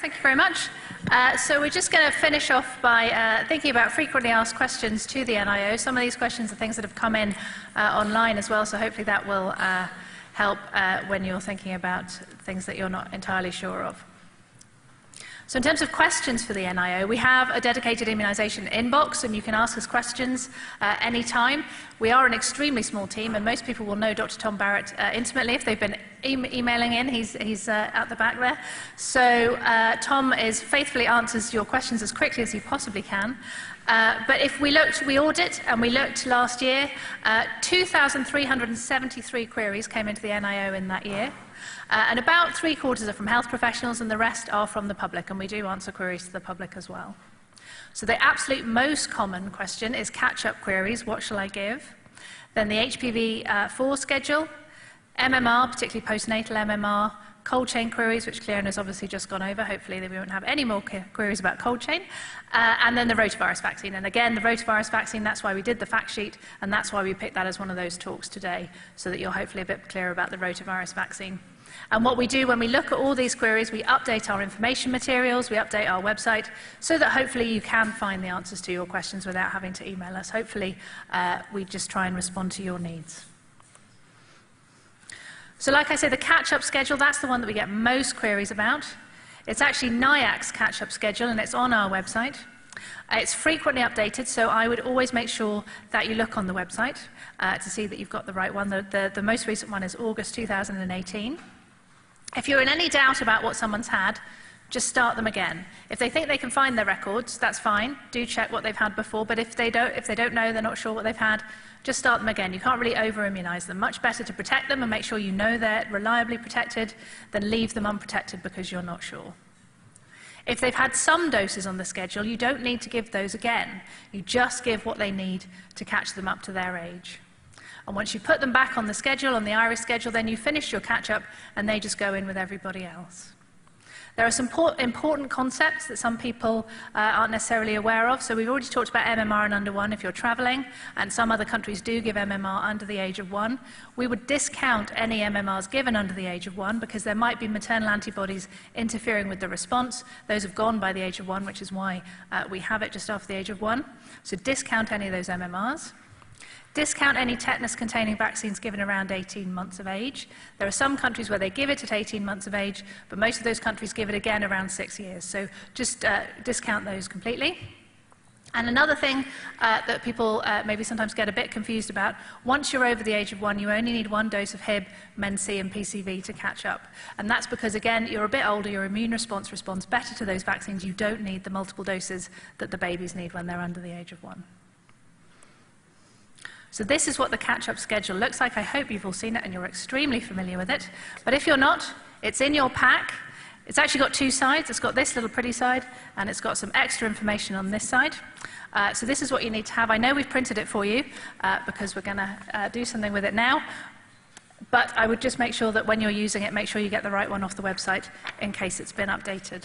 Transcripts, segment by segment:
Thank you very much. So we're just going to finish off by thinking about frequently asked questions to the NIO. Some of these questions are things that have come in online as well, so hopefully that will help when you're thinking about things that you're not entirely sure of. So in terms of questions for the NIO, we have a dedicated immunisation inbox, and you can ask us questions anytime. We are an extremely small team, and most people will know Dr. Tom Barrett intimately if they've been emailing in. He's at the back there. So Tom faithfully answers your questions as quickly as he possibly can. But if we audit, and we looked last year, 2,373 queries came into the NIO in that year. And about 3/4 are from health professionals, and the rest are from the public, and we do answer queries to the public as well. So the absolute most common question is catch-up queries, what shall I give? Then the HPV-4 schedule, MMR, particularly postnatal MMR, cold chain queries, which Cleon has obviously just gone over. Hopefully we won't have any more queries about cold chain. And then the rotavirus vaccine. And again, the rotavirus vaccine, that's why we did the fact sheet, and that's why we picked that as one of those talks today, so that you're hopefully a bit clearer about the rotavirus vaccine. And what we do when we look at all these queries, we update our information materials, we update our website, so that hopefully you can find the answers to your questions without having to email us. Hopefully we just try and respond to your needs. So like I say, the catch-up schedule, that's the one that we get most queries about. It's actually NIAC's catch-up schedule, and it's on our website. It's frequently updated, so I would always make sure that you look on the website to see that you've got the right one. The most recent one is August 2018. If you're in any doubt about what someone's had, just start them again. If they think they can find their records, that's fine. Do check what they've had before, but if they don't know, they're not sure what they've had, just start them again. You can't really over-immunize them. Much better to protect them and make sure you know they're reliably protected than leave them unprotected because you're not sure. If they've had some doses on the schedule, you don't need to give those again. You just give what they need to catch them up to their age. And once you put them back on the schedule, on the IRIS schedule, then you finish your catch-up and they just go in with everybody else. There are some important concepts that some people aren't necessarily aware of. So we've already talked about MMR and under 1 if you're traveling, and some other countries do give MMR under the age of 1. We would discount any MMRs given under the age of 1 because there might be maternal antibodies interfering with the response. Those have gone by the age of 1, which is why we have it just after the age of 1. So discount any of those MMRs. Discount any tetanus-containing vaccines given around 18 months of age. There are some countries where they give it at 18 months of age, but most of those countries give it again around 6 years. So just discount those completely. And another thing that people maybe sometimes get a bit confused about, once you're over the age of 1, you only need 1 dose of Hib, Men-C, and PCV to catch up. And that's because, again, you're a bit older, your immune response responds better to those vaccines. You don't need the multiple doses that the babies need when they're under the age of 1. So this is what the catch-up schedule looks like. I hope you've all seen it and you're extremely familiar with it. But if you're not, it's in your pack. It's actually got 2 sides. It's got this little pretty side, and it's got some extra information on this side. So this is what you need to have. I know we've printed it for you because we're going to do something with it now. But I would just make sure that when you're using it, make sure you get the right one off the website in case it's been updated.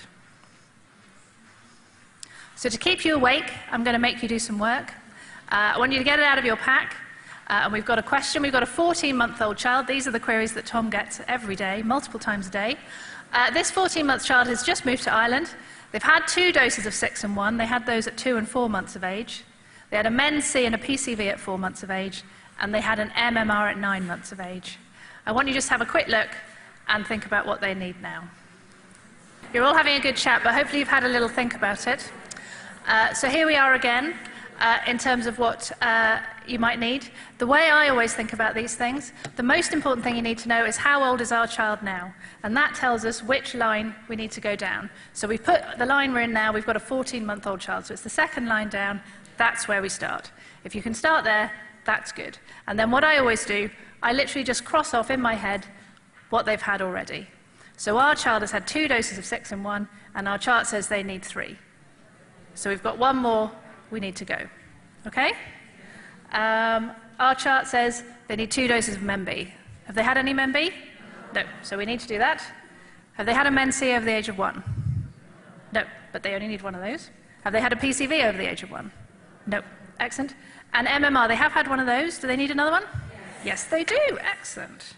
So to keep you awake, I'm going to make you do some work. I want you to get it out of your pack, and we've got a question. We've got a 14-month-old child. These are the queries that Tom gets every day, multiple times a day. This 14-month child has just moved to Ireland. They've had 2 doses of 6 and 1. They had those at 2 and 4 months of age. They had a Men-C and a PCV at 4 months of age, and they had an MMR at 9 months of age. I want you to just have a quick look and think about what they need now. You're all having a good chat, but hopefully you've had a little think about it. So here we are again. In terms of what you might need. The way I always think about these things, the most important thing you need to know is how old is our child now? And that tells us which line we need to go down. So we've put the line we're in now, we've got a 14-month-old child, so it's the second line down, that's where we start. If you can start there, that's good. And then what I always do, I literally just cross off in my head what they've had already. So our child has had 2 doses of 6 and 1, and our chart says they need 3. So we've got 1 more we need to go. Okay? Our chart says they need 2 doses of Men-B. Have they had any Men-B? No. So we need to do that. Have they had a Men-C over the age of 1? No, but they only need 1 of those. Have they had a PCV over the age of 1? No. Excellent. And MMR, they have had 1 of those. Do they need another one? Yes, they do. Excellent.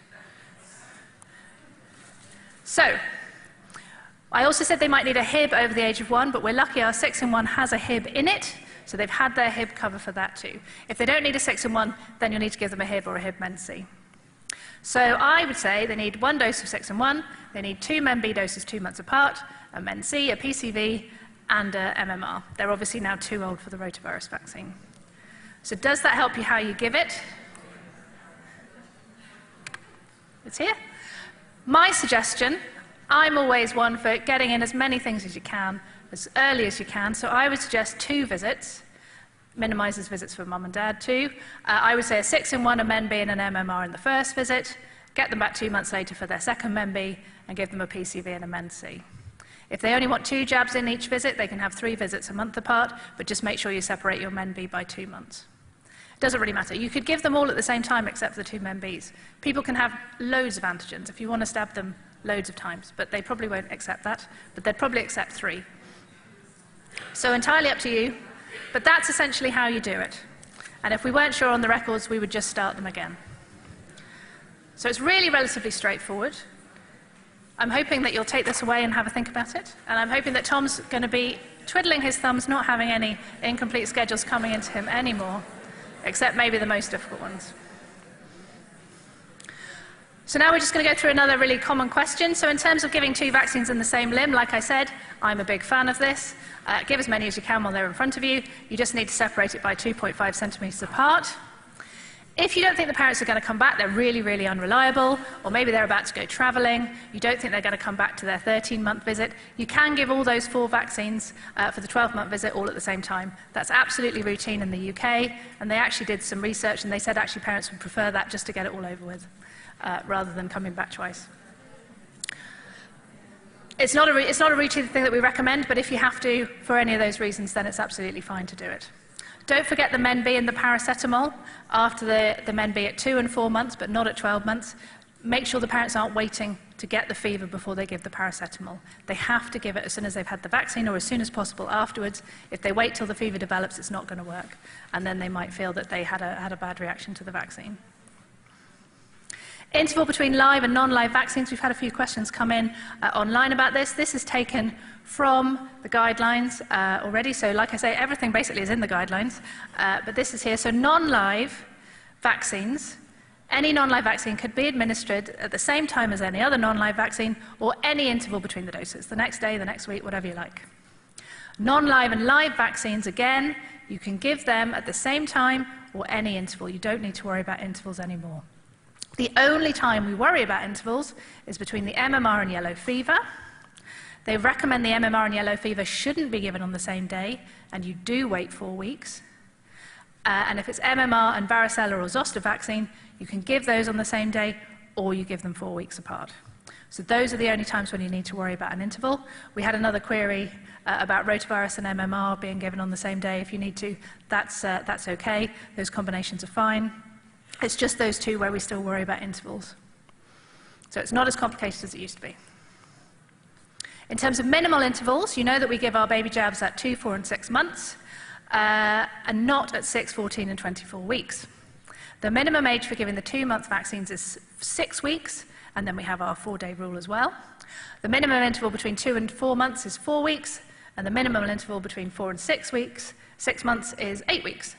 So I also said they might need a Hib over the age of 1, but we're lucky our 6-in-1 has a Hib in it, so they've had their Hib cover for that too. If they don't need a 6-in-1, then you'll need to give them a Hib or a Hib Men-C. So I would say they need 1 dose of 6-in-1, they need 2 Men-B doses 2 months apart, a Men-C, a PCV, and a MMR. They're obviously now too old for the rotavirus vaccine. So does that help you how you give it? It's here. My suggestion, I'm always one for getting in as many things as you can, as early as you can, so I would suggest 2 visits. Minimises visits for mum and dad too. I would say a 6-in-1, a Men-B and an MMR in the first visit, get them back 2 months later for their second Men-B, and give them a PCV and a Men-C. If they only want 2 jabs in each visit, they can have 3 visits a month apart, but just make sure you separate your Men-B by 2 months. It doesn't really matter. You could give them all at the same time except for the 2 Men-Bs. People can have loads of antigens if you want to stab them loads of times, but they probably won't accept that, but they'd probably accept 3. So entirely up to you, but that's essentially how you do it. And if we weren't sure on the records, we would just start them again. So it's really relatively straightforward. I'm hoping that you'll take this away and have a think about it, and I'm hoping that Tom's going to be twiddling his thumbs, not having any incomplete schedules coming into him anymore, except maybe the most difficult ones. So now we're just going to go through another really common question. So in terms of giving 2 vaccines in the same limb, like I said, I'm a big fan of this. Give as many as you can while they're in front of you. You just need to separate it by 2.5 centimetres apart. If you don't think the parents are going to come back, they're really, really unreliable, or maybe they're about to go travelling, you don't think they're going to come back to their 13-month visit, you can give all those 4 vaccines for the 12-month visit all at the same time. That's absolutely routine in the UK, and they actually did some research, and they said actually parents would prefer that just to get it all over with, rather than coming back twice. It's not a routine thing that we recommend, but if you have to, for any of those reasons, then it's absolutely fine to do it. Don't forget the Men-B and the paracetamol after the Men-B at 2 and 4 months, but not at 12 months. Make sure the parents aren't waiting to get the fever before they give the paracetamol. They have to give it as soon as they've had the vaccine or as soon as possible afterwards. If they wait till the fever develops, it's not going to work, and then they might feel that they had a bad reaction to the vaccine. Interval between live and non-live vaccines. We've had a few questions come in online about this. This is taken from the guidelines already. So like I say, everything basically is in the guidelines. But this is here. So non-live vaccines, any non-live vaccine could be administered at the same time as any other non-live vaccine or any interval between the doses, the next day, the next week, whatever you like. Non-live and live vaccines, again, you can give them at the same time or any interval. You don't need to worry about intervals anymore. The only time we worry about intervals is between the MMR and yellow fever. They recommend the MMR and yellow fever shouldn't be given on the same day, and you do wait 4 weeks. And if it's MMR and varicella or zoster vaccine, you can give those on the same day, or you give them 4 weeks apart. So those are the only times when you need to worry about an interval. We had another query about rotavirus and MMR being given on the same day. If you need to, that's okay. Those combinations are fine. It's just those 2 where we still worry about intervals. So it's not as complicated as it used to be. In terms of minimal intervals, you know that we give our baby jabs at 2, 4, and 6 months, and not at 6, 14, and 24 weeks. The minimum age for giving the 2-month vaccines is 6 weeks, and then we have our 4-day rule as well. The minimum interval between 2 and 4 months is 4 weeks, and the minimum interval between 4 and 6 months is 8 weeks.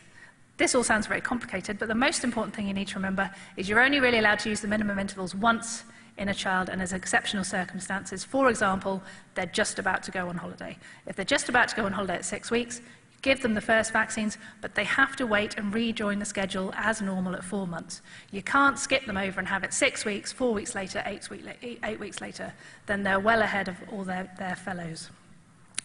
This all sounds very complicated, but the most important thing you need to remember is you're only really allowed to use the minimum intervals once in a child and as exceptional circumstances. For example, they're just about to go on holiday. If they're just about to go on holiday at 6 weeks, give them the first vaccines, but they have to wait and rejoin the schedule as normal at 4 months. You can't skip them over and have it 6 weeks, 4 weeks later, 8 weeks later. Then they're well ahead of all their fellows.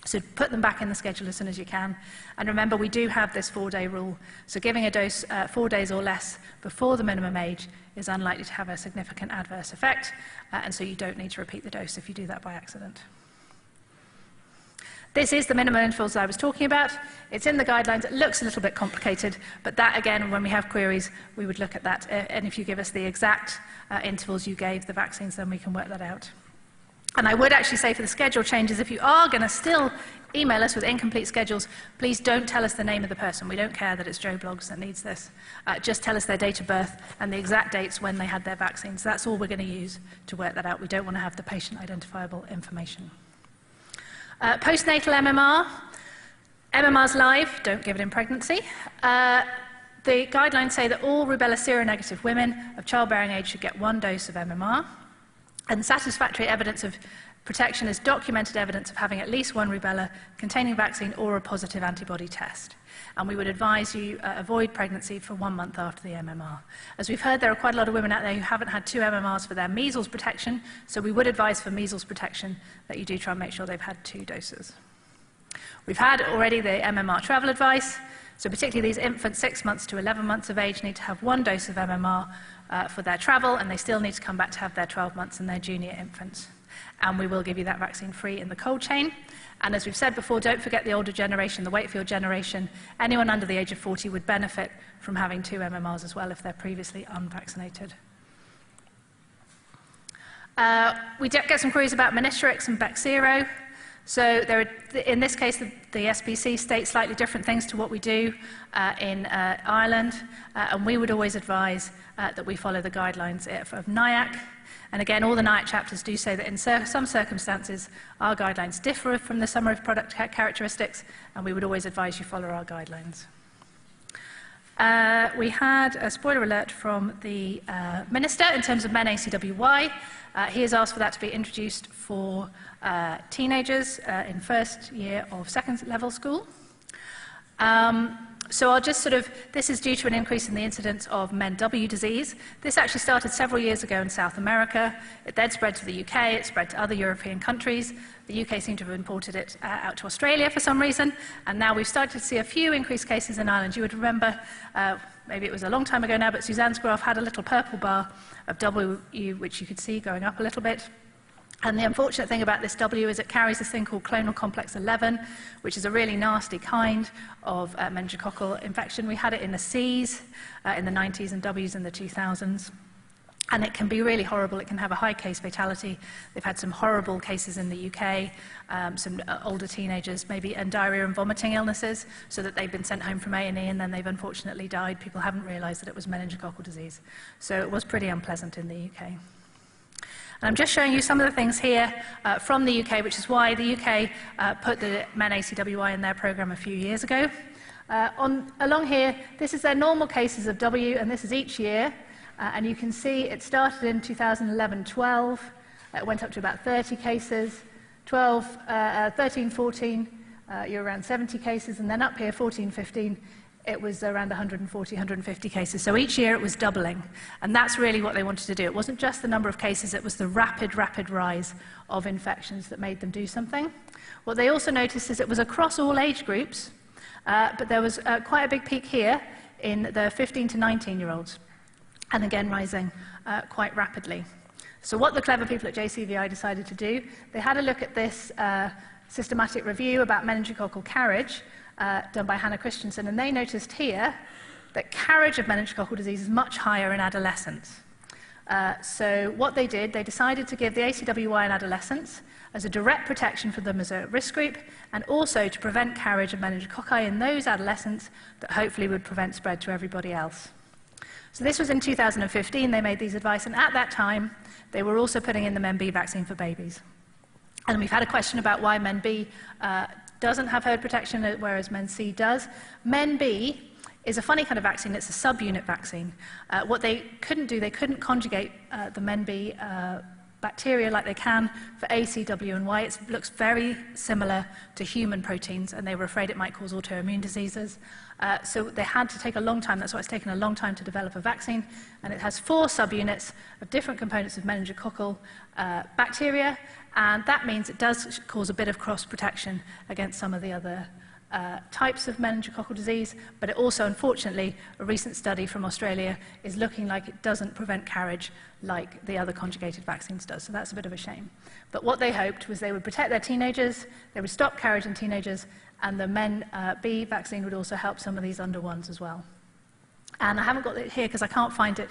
So put them back in the schedule as soon as you can. And remember, we do have this 4-day rule. So giving a dose 4 days or less before the minimum age is unlikely to have a significant adverse effect. And so you don't need to repeat the dose if you do that by accident. This is the minimum intervals I was talking about. It's in the guidelines. It looks a little bit complicated, but that, again, when we have queries, we would look at that. And if you give us the exact intervals you gave the vaccines, then we can work that out. And I would actually say for the schedule changes, if you are going to still email us with incomplete schedules, please don't tell us the name of the person. We don't care that it's Joe Bloggs that needs this. Just tell us their date of birth and the exact dates when they had their vaccines. That's all we're going to use to work that out. We don't want to have the patient identifiable information. Postnatal MMR. MMR's live, don't give it in pregnancy. The guidelines say that all rubella seronegative women of childbearing age should get 1 dose of MMR. And satisfactory evidence of protection is documented evidence of having at least 1 rubella-containing vaccine or a positive antibody test. And we would advise you avoid pregnancy for 1 month after the MMR. As we've heard, there are quite a lot of women out there who haven't had 2 MMRs for their measles protection, so we would advise for measles protection that you do try and make sure they've had 2 doses. We've had already the MMR Travel Advice, so particularly these infants 6 months to 11 months of age need to have 1 dose of MMR for their travel, and they still need to come back to have their 12 months and their junior infants. And we will give you that vaccine free in the cold chain. And as we've said before, don't forget the older generation, the Wakefield generation. Anyone under the age of 40 would benefit from having 2 MMRs as well if they're previously unvaccinated. We get some queries about Meningerix and Bexsero. So in this case, the SPC states slightly different things to what we do in Ireland, and we would always advise that we follow the guidelines of NIAC. And again, all the NIAC chapters do say that in some circumstances, our guidelines differ from the summary of product characteristics, and we would always advise you follow our guidelines. We had a spoiler alert from the Minister in terms of MenACWY. He has asked for that to be introduced for teenagers in first year of second level school. So I'll just this is due to an increase in the incidence of MenW disease. This actually started several years ago in South America. It then spread to the UK, it spread to other European countries. The UK seemed to have imported it out to Australia for some reason, and now we've started to see a few increased cases in Ireland. You would remember, maybe it was a long time ago now, but Suzanne's graph had a little purple bar of W, which you could see going up a little bit. And the unfortunate thing about this W is it carries this thing called clonal complex 11, which is a really nasty kind of meningococcal infection. We had it in the Cs in the 90s and Ws in the 2000s. And it can be really horrible. It can have a high case fatality. They've had some horrible cases in the UK, some older teenagers, maybe, and diarrhea and vomiting illnesses, so that they've been sent home from A&E and then they've unfortunately died. People haven't realised that it was meningococcal disease. So it was pretty unpleasant in the UK. And I'm just showing you some of the things here from the UK, which is why the UK put the MenACWY in their programme a few years ago. Along here, this is their normal cases of W, and this is each year. And you can see it started in 2011-12. It went up to about 30 cases. 13-14, you're around 70 cases. And then up here, 14-15, it was around 140, 150 cases. So each year it was doubling. And that's really what they wanted to do. It wasn't just the number of cases, it was the rapid rise of infections that made them do something. What they also noticed is it was across all age groups, but there was quite a big peak here in the 15 to 19-year-olds, and again rising quite rapidly. So what the clever people at JCVI decided to do, they had a look at this systematic review about meningococcal carriage, done by Hannah Christensen, and they noticed here that carriage of meningococcal disease is much higher in adolescents. So what they did, they decided to give the ACWY in adolescents as a direct protection for them as a risk group, and also to prevent carriage of meningococci in those adolescents that hopefully would prevent spread to everybody else. So this was in 2015, they made these advice, and at that time, they were also putting in the MenB vaccine for babies. And we've had a question about why MenB doesn't have herd protection, whereas MenC does. MenB is a funny kind of vaccine. It's a subunit vaccine. What they couldn't do, they couldn't conjugate the MenB bacteria like they can for A, C, W, and Y. It looks very similar to human proteins, and they were afraid it might cause autoimmune diseases. So they had to take a long time. That's why it's taken a long time to develop a vaccine. And it has 4 subunits of different components of meningococcal bacteria, and that means it does cause a bit of cross-protection against some of the other types of meningococcal disease, but it also, unfortunately, a recent study from Australia is looking like it doesn't prevent carriage like the other conjugated vaccines does, so that's a bit of a shame. But what they hoped was they would protect their teenagers, they would stop carriage in teenagers, and the MenB vaccine would also help some of these under ones as well. And I haven't got it here because I can't find it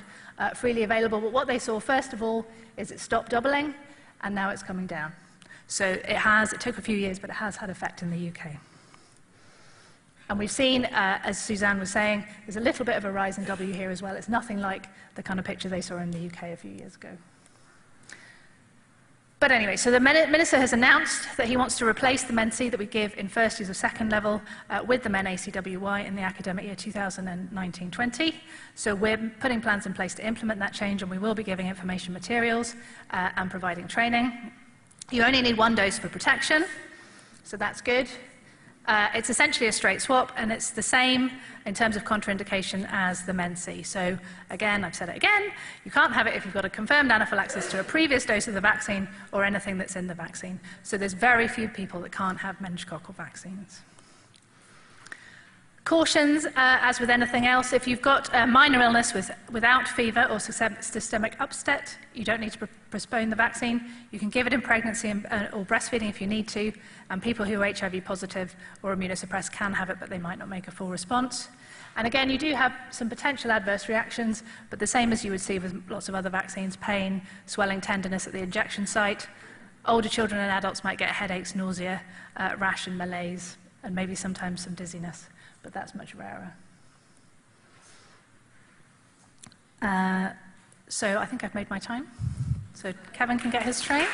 freely available, but what they saw, first of all, is it stopped doubling, and now it's coming down. So it took a few years, but it has had effect in the UK. And we've seen, as Suzanne was saying, there's a little bit of a rise in W here as well. It's nothing like the kind of picture they saw in the UK a few years ago. But anyway, so the Minister has announced that he wants to replace the MENC that we give in first years of second level with the MEN ACWY in the academic year 2019-20. So we're putting plans in place to implement that change, and we will be giving information materials and providing training. You only need 1 dose for protection, so that's good. It's essentially a straight swap, and it's the same in terms of contraindication as the MENC. So again, I've said it again, you can't have it if you've got a confirmed anaphylaxis to a previous dose of the vaccine or anything that's in the vaccine. So there's very few people that can't have meningococcal vaccines. Cautions, as with anything else, if you've got a minor illness without fever or systemic upset, you don't need to postpone the vaccine. You can give it in pregnancy or breastfeeding if you need to, and people who are HIV positive or immunosuppressed can have it, but they might not make a full response. And again, you do have some potential adverse reactions, but the same as you would see with lots of other vaccines: pain, swelling, tenderness at the injection site. Older children and adults might get headaches, nausea, rash and malaise, and maybe sometimes some dizziness, but that's much rarer. So I think I've made my time. So Kevin can get his train.